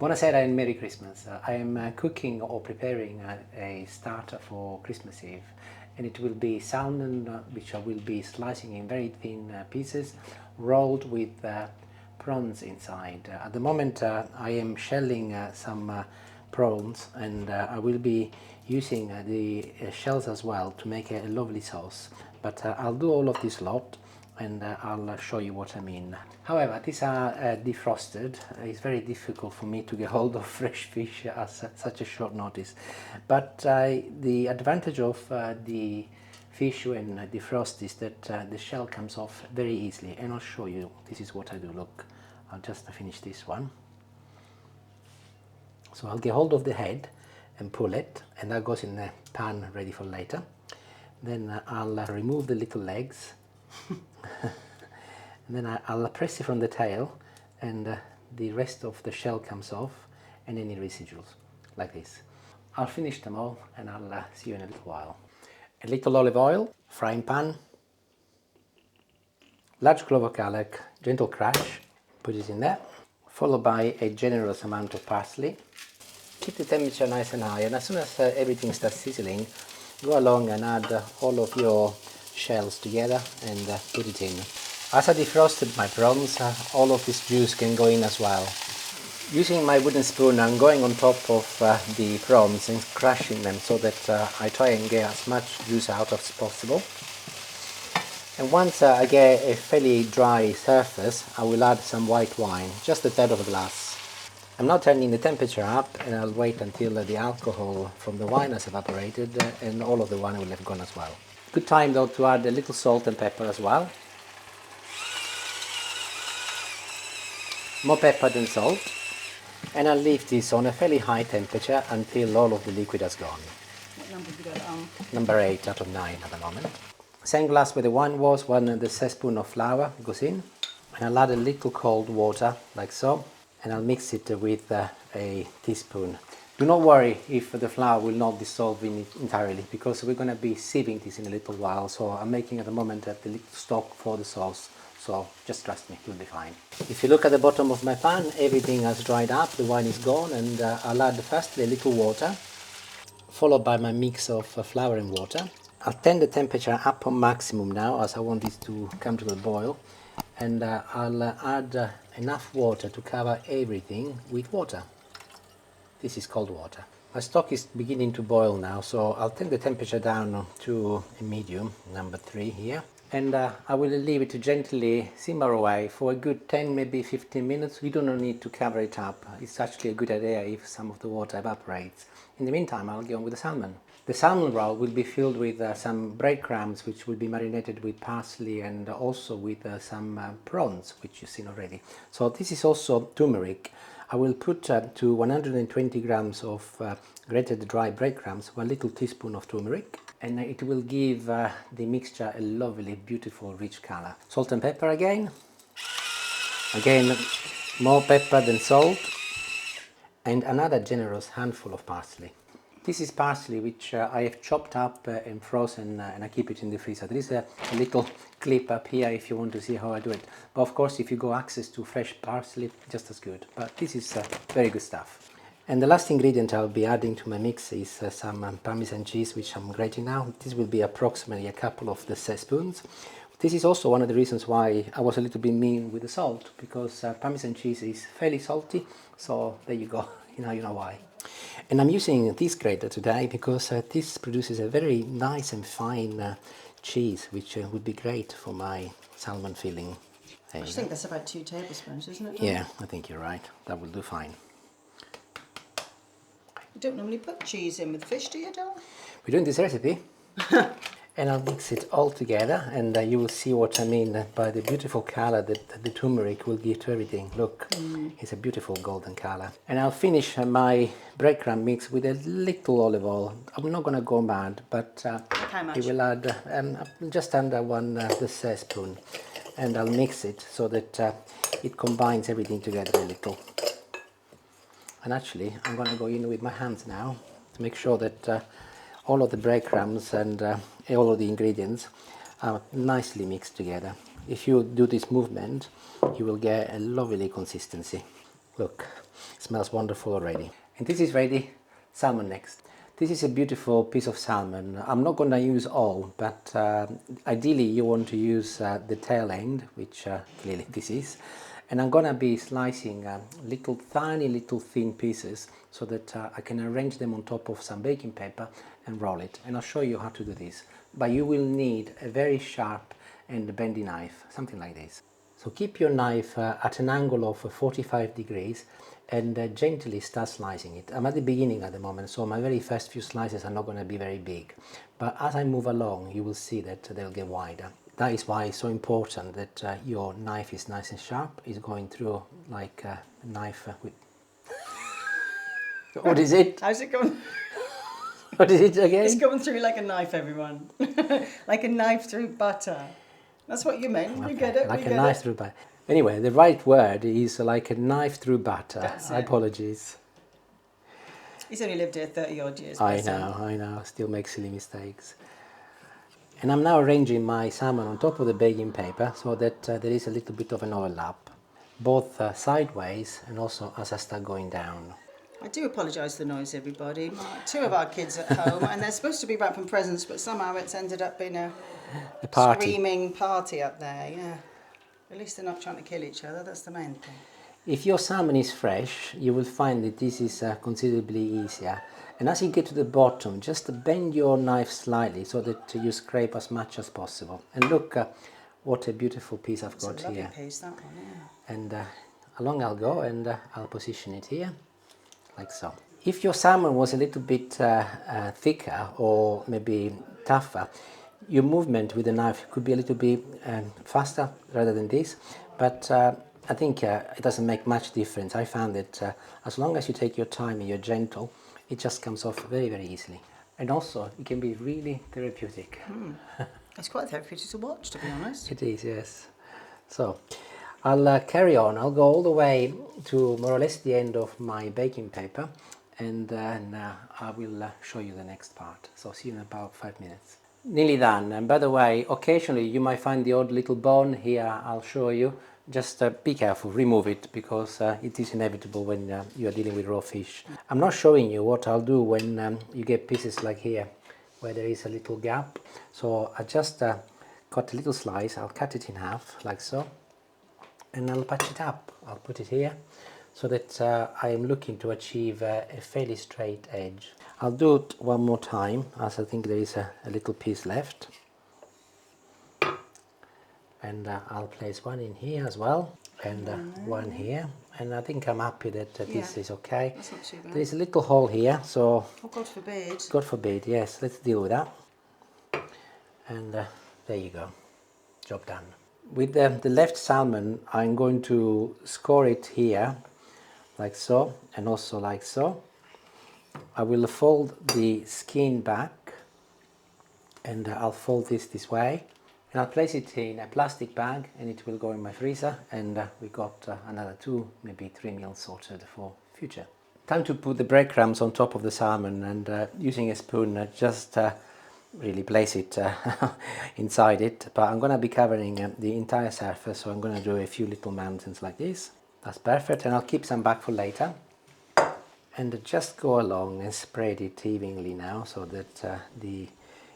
Buonasera and Merry Christmas. I am cooking or preparing a starter for Christmas Eve, and it will be salmon which I will be slicing in very thin pieces, rolled with prawns inside. At the moment I am shelling some prawns, and I will be using the shells as well to make a lovely sauce, but I'll do all of this lot and I'll show you what I mean. However, these are defrosted. It's very difficult for me to get hold of fresh fish at such a short notice, but the advantage of the fish when defrost is that the shell comes off very easily, and I'll show you. This is what I do. Look, I'll just finish this one. So I'll get hold of the head and pull it, and that goes in the pan ready for later. Then I'll remove the little legs and then I'll press it from the tail, and the rest of the shell comes off, and any residuals, like this. I'll finish them all, and I'll see you in a little while. A little olive oil, frying pan, large clove of garlic, gentle crash, put it in there, followed by a generous amount of parsley. Keep the temperature nice and high, and as soon as everything starts sizzling, go along and add all of your shells together and put it in. As I defrosted my prawns, all of this juice can go in as well. Using my wooden spoon, I'm going on top of the prawns and crushing them so that I try and get as much juice out as possible. And once I get a fairly dry surface, I will add some white wine, just a third of a glass. I'm now turning the temperature up, and I'll wait until the alcohol from the wine has evaporated and all of the wine will have gone as well. Good time though to add a little salt and pepper as well. More pepper than salt. And I'll leave this on a fairly high temperature until all of the liquid has gone. What number have you got it on? Number 8 out of 9 at the moment. Same glass where the wine was, the teaspoon of flour goes in. And I'll add a little cold water, like so. And I'll mix it with a teaspoon. Do not worry if the flour will not dissolve in it entirely, because we're going to be sieving this in a little while. So I'm making at the moment the little stock for the sauce. So just trust me, you'll be fine. If you look at the bottom of my pan, everything has dried up, the wine is gone, and I'll add firstly a little water, followed by my mix of flour and water. I'll turn the temperature up on maximum now, as I want this to come to a boil, and I'll add enough water to cover everything with water. This is cold water. My stock is beginning to boil now, so I'll turn the temperature down to a medium, number 3 here. And I will leave it to gently simmer away for a good 10, maybe 15 minutes. We do not need to cover it up. It's actually a good idea if some of the water evaporates. In the meantime, I'll get on with the salmon. The salmon roll will be filled with some breadcrumbs, which will be marinated with parsley, and also with some prawns, which you've seen already. So this is also turmeric. I will put to 120 grams of grated dry breadcrumbs, 1 little teaspoon of turmeric, and it will give the mixture a lovely, beautiful, rich color. Salt and pepper again. Again, more pepper than salt, and another generous handful of parsley. This is parsley which I have chopped up and frozen, and I keep it in the freezer. There is a little clip up here if you want to see how I do it. But of course, if you go access to fresh parsley, just as good. But this is very good stuff. And the last ingredient I'll be adding to my mix is some Parmesan cheese, which I'm grating now. This will be approximately a couple of the teaspoons. This is also one of the reasons why I was a little bit mean with the salt, because Parmesan cheese is fairly salty. So there you go, you know why. And I'm using this grater today because this produces a very nice and fine cheese, which would be great for my salmon filling. I think that's about 2 tablespoons, isn't it? Yeah, I think you're right. That will do fine. You don't normally put cheese in with fish, do you, Dal? We're doing this recipe. And I'll mix it all together, and you will see what I mean by the beautiful color that the turmeric will give to everything. Look, it's a beautiful golden color. And I'll finish my breadcrumb mix with a little olive oil. I'm not going to go mad, but it will add just under 1 teaspoon. And I'll mix it so that it combines everything together a little. And actually, I'm going to go in with my hands now to make sure that all of the breadcrumbs and all of the ingredients are nicely mixed together. If you do this movement, you will get a lovely consistency. Look, It smells wonderful already. And this is ready. Salmon next. This is a beautiful piece of salmon. I'm not going to use all, but ideally you want to use the tail end, which clearly this is. And I'm going to be slicing tiny little thin pieces so that I can arrange them on top of some baking paper and roll it. And I'll show you how to do this. But you will need a very sharp and bendy knife, something like this. So keep your knife at an angle of 45 degrees and gently start slicing it. I'm at the beginning at the moment, so my very first few slices are not going to be very big. But as I move along, you will see that they'll get wider. That is why it's so important that your knife is nice and sharp. It's going through like a knife with... What is it? How's it going? What is it again? It's going through like a knife, everyone. Like a knife through butter. That's what you meant. Okay. You get it. Like a knife through butter. Anyway, the right word is like a knife through butter. That's it. Apologies. He's only lived here 30 odd years. I know. Still make silly mistakes. And I'm now arranging my salmon on top of the baking paper so that there is a little bit of an overlap, both sideways and also as I start going down. I do apologise for the noise, everybody. Two of our kids at home, and they're supposed to be wrapping presents, but somehow it's ended up being a party. Screaming party up there, yeah. At least they're not trying to kill each other, that's the main thing. If your salmon is fresh, you will find that this is considerably easier. And as you get to the bottom, just bend your knife slightly so that you scrape as much as possible. And look what a beautiful piece I've got here. Lovely piece, that one, yeah. And along I'll go and I'll position it here, like so. If your salmon was a little bit thicker or maybe tougher, your movement with the knife could be a little bit faster rather than this, but I think it doesn't make much difference. I found that as long as you take your time and you're gentle, it just comes off very, very easily. And also, it can be really therapeutic. It's quite therapeutic to watch, to be honest. It is, yes. So, I'll carry on. I'll go all the way to more or less the end of my baking paper, and then I will show you the next part. So, see you in about 5 minutes. Nearly done. And by the way, occasionally you might find the odd little bone here. I'll show you. Just be careful, remove it, because it is inevitable when you are dealing with raw fish. I'm not showing you what I'll do when you get pieces like here, where there is a little gap. So I just cut a little slice. I'll cut it in half, like so, and I'll patch it up. I'll put it here, so that I am looking to achieve a fairly straight edge. I'll do it one more time, as I think there is a little piece left. And I'll place one in here as well, and one here. And I think I'm happy that this is okay. That's not too bad. There is a little hole here, so... Oh, God forbid. God forbid, yes. Let's deal with that. And there you go. Job done. With the left salmon, I'm going to score it here, like so, and also like so. I will fold the skin back, and I'll fold this way. And I'll place it in a plastic bag, and it will go in my freezer, and we got another 2, maybe 3 meals sorted for future. Time to put the breadcrumbs on top of the salmon, and using a spoon just really place it inside it. But I'm going to be covering the entire surface, so I'm going to do a few little mountains like this. That's perfect, and I'll keep some back for later. And just go along and spread it evenly now, so that the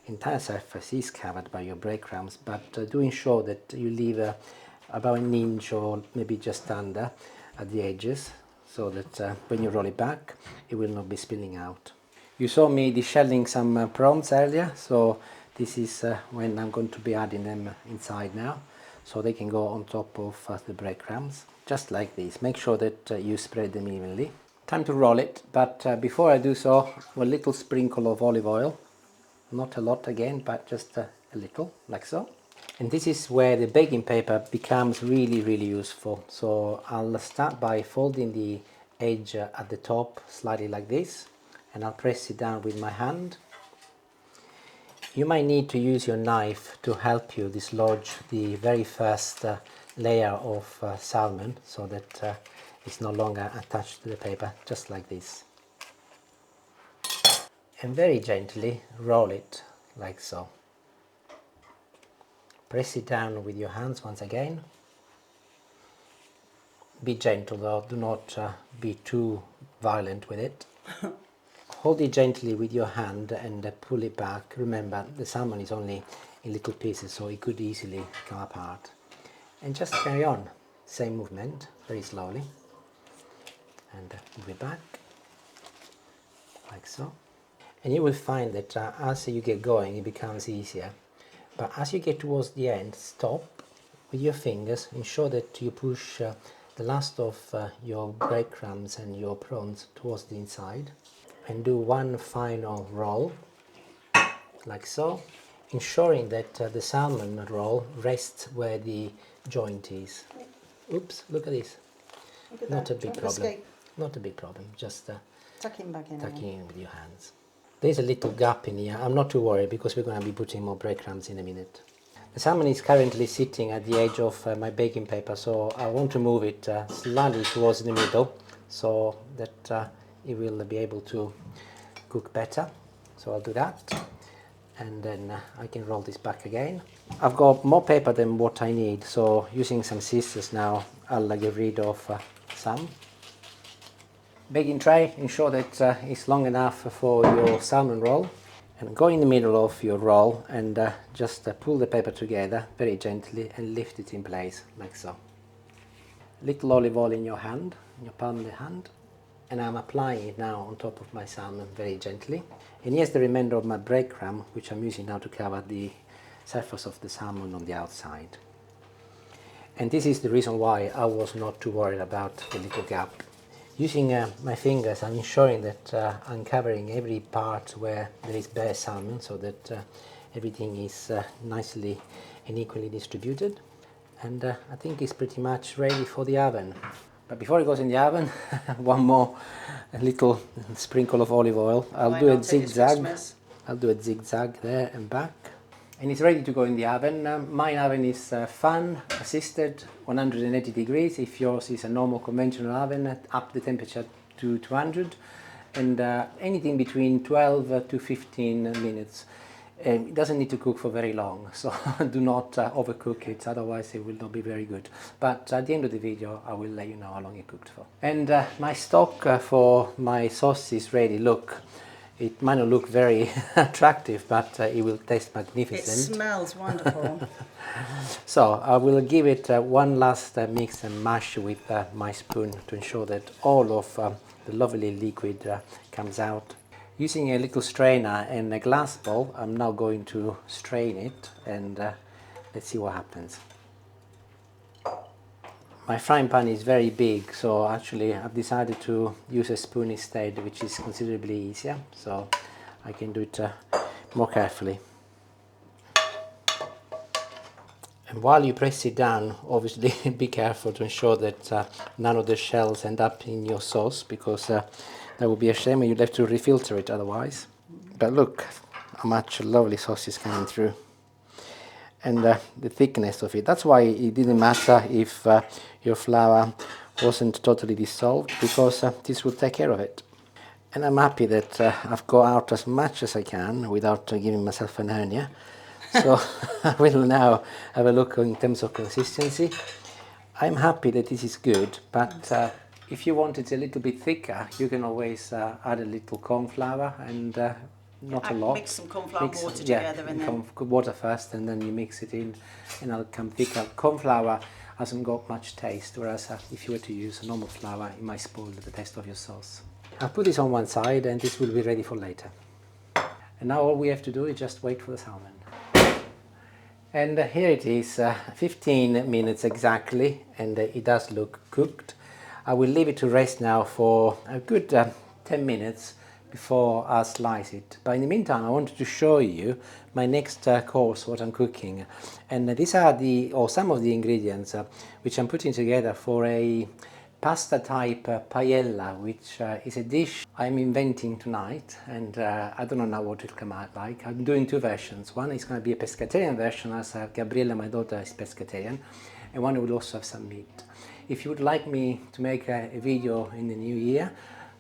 entire surface is covered by your breadcrumbs, but do ensure that you leave about an inch or maybe just under at the edges, so that when you roll it back, it will not be spilling out. You saw me deshelling some prawns earlier, so this is when I'm going to be adding them inside now, so they can go on top of the breadcrumbs, just like this. Make sure that you spread them evenly. Time to roll it, but before I do so, a little sprinkle of olive oil. Not a lot again, but just a little, like so. And this is where the baking paper becomes really, really useful. So I'll start by folding the edge at the top slightly like this, and I'll press it down with my hand. You might need to use your knife to help you dislodge the very first layer of salmon, so that it's no longer attached to the paper, just like this. And very gently roll it like so. Press it down with your hands once again. Be gentle though, do not be too violent with it. Hold it gently with your hand and pull it back. Remember, the salmon is only in little pieces, so it could easily come apart. And just carry on. Same movement, very slowly. And move it back, like so. And you will find that as you get going, it becomes easier. But as you get towards the end, stop with your fingers. Ensure that you push the last of your breadcrumbs and your prawns towards the inside. And do one final roll, like so. Ensuring that the salmon roll rests where the joint is. Oops, look at this. Look at Not that. a big problem. Not a big problem, just tucking back in. tucking in with your hands. There's a little gap in here. I'm not too worried because we're going to be putting more breadcrumbs in a minute. The salmon is currently sitting at the edge of my baking paper, so I want to move it slightly towards the middle so that it will be able to cook better. So I'll do that, and then I can roll this back again. I've got more paper than what I need, so using some scissors now I'll get rid of some. Baking tray, ensure that it's long enough for your salmon roll, and go in the middle of your roll and just pull the paper together very gently and lift it in place like so. Little olive oil in your hand, in your palm of the hand, and I'm applying it now on top of my salmon very gently. And here's the remainder of my breadcrumb, which I'm using now to cover the surface of the salmon on the outside. And this is the reason why I was not too worried about the little gap. Using my fingers, I'm ensuring that I'm covering every part where there is bare salmon, so that everything is nicely and equally distributed. And I think it's pretty much ready for the oven. But before it goes in the oven, one more little sprinkle of olive oil. I'll do a zigzag. I'll do a zigzag there and back. And it's ready to go in the oven. My oven is fan assisted, 180 degrees. If yours is a normal conventional oven, up the temperature to 200, and anything between 12 to 15 minutes. It doesn't need to cook for very long, so do not overcook it, otherwise it will not be very good. But at the end of the video I will let you know how long it cooked for. And my stock for my sauce is ready. Look, it might not look very attractive, but it will taste magnificent. It smells wonderful. So I will give it one last mix and mash with my spoon to ensure that all of the lovely liquid comes out. Using a little strainer and a glass bowl, I'm now going to strain it, and let's see what happens. My frying pan is very big, so actually I've decided to use a spoon instead, which is considerably easier, so I can do it more carefully. And while you press it down, obviously be careful to ensure that none of the shells end up in your sauce, because that would be a shame and you'd have to refilter it otherwise. But look how much lovely sauce is coming through. And the thickness of it. That's why it didn't matter if your flour wasn't totally dissolved, because this will take care of it. And I'm happy that I've got out as much as I can without giving myself an hernia. So I will now have a look in terms of consistency. I'm happy that this is good, but if you want it a little bit thicker, you can always add a little corn flour, and not a lot. Mix some corn flour and water together, and then water first, and then you mix it in, and it'll come thicker. Corn flour hasn't got much taste, whereas if you were to use a normal flour, it might spoil the taste of your sauce. I'll put this on one side, and this will be ready for later. And now all we have to do is just wait for the salmon. And here it is, 15 minutes exactly, and it does look cooked. I will leave it to rest now for a good 10 minutes before I slice it. But in the meantime, I wanted to show you my next course, what I'm cooking. And these are some of the ingredients which I'm putting together for a pasta type paella, which is a dish I'm inventing tonight, and I don't know now what it'll come out like. I'm doing two versions. One is going to be a pescatarian version, as Gabriella, my daughter, is pescatarian, and one will also have some meat. If you would like me to make a video in the new year,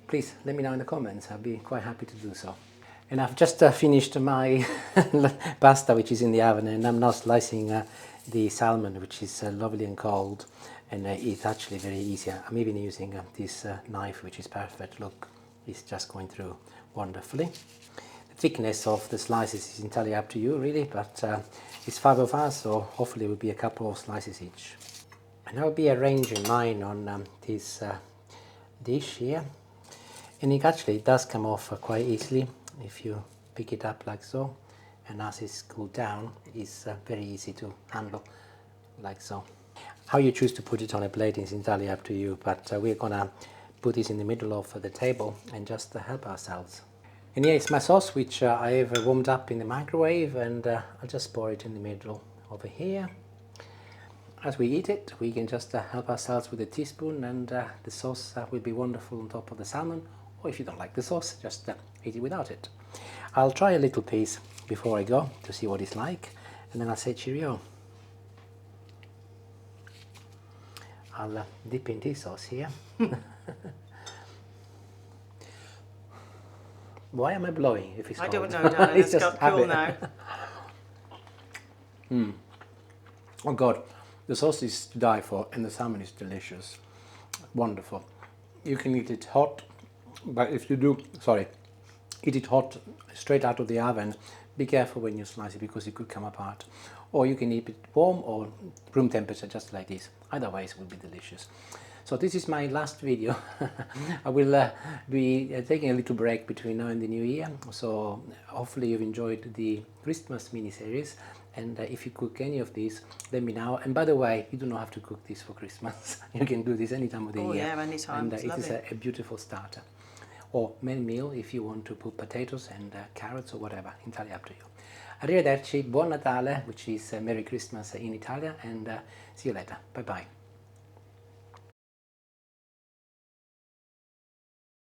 please let me know in the comments. I'll be quite happy to do so. And I've just finished my pasta, which is in the oven, and I'm now slicing the salmon, which is lovely and cold. and it's actually very easy. I'm even using this knife, which is perfect. Look, it's just going through wonderfully. The thickness of the slices is entirely up to you really, but it's 5 of us, so hopefully it will be a couple of slices each. And I'll be arranging mine on this dish here, and it does come off quite easily if you pick it up like so, and as it's cooled down it's very easy to handle like so. How you choose to put it on a plate is entirely up to you, but we're gonna put this in the middle of the table and just help ourselves. And here is my sauce, which I have warmed up in the microwave, and I'll just pour it in the middle over here. As we eat it, we can just help ourselves with a teaspoon, and the sauce will be wonderful on top of the salmon. Or if you don't like the sauce, just eat it without it. I'll try a little piece before I go to see what it's like, and then I'll say cheerio. I'll dip in this sauce here. Why am I blowing if it's cold? I don't know, darling. It's got cool now. Oh God, the sauce is to die for, and the salmon is delicious. Wonderful. You can eat it hot, but if you do, eat it hot straight out of the oven, be careful when you slice it because it could come apart. Or you can eat it warm or room temperature, just like this. Either way, it will be delicious. So this is my last video. I will be taking a little break between now and the new year. So hopefully you've enjoyed the Christmas mini-series. And if you cook any of these, let me know. And by the way, you do not have to cook this for Christmas. You can do this any time of the year. Oh yeah, any time. And it is a beautiful starter. Or main meal if you want to put potatoes and carrots or whatever. Entirely up to you. Arrivederci, Buon Natale, which is Merry Christmas in Italian, and see you later. Bye bye.